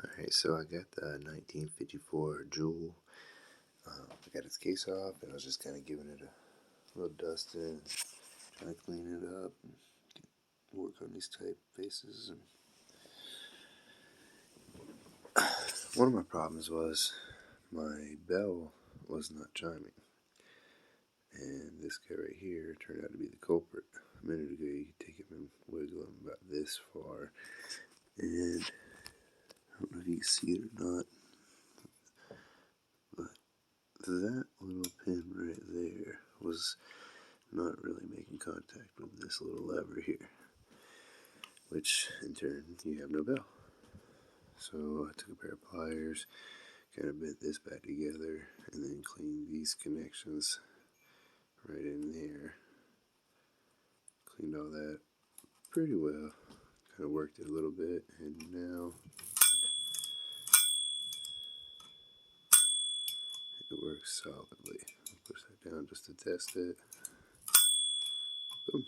Alright, so I got the 1954 Jewell. I got its case off, and I was just kind of giving it a little dusting, trying to clean it up, and work on these typefaces. And one of my problems was my bell was not chiming, and this guy right here turned out to be the culprit. A minute ago, you could take him and wiggle him about this far, and I don't know if you can see it or not, but that little pin right there was not really making contact with this little lever here, which in turn you have no bell. So I took a pair of pliers, kind of bent this back together, and then cleaned these connections right in there. Cleaned all that pretty well. Kind of worked it a little bit, and now it works solidly. I'll push that down just to test it. Boom.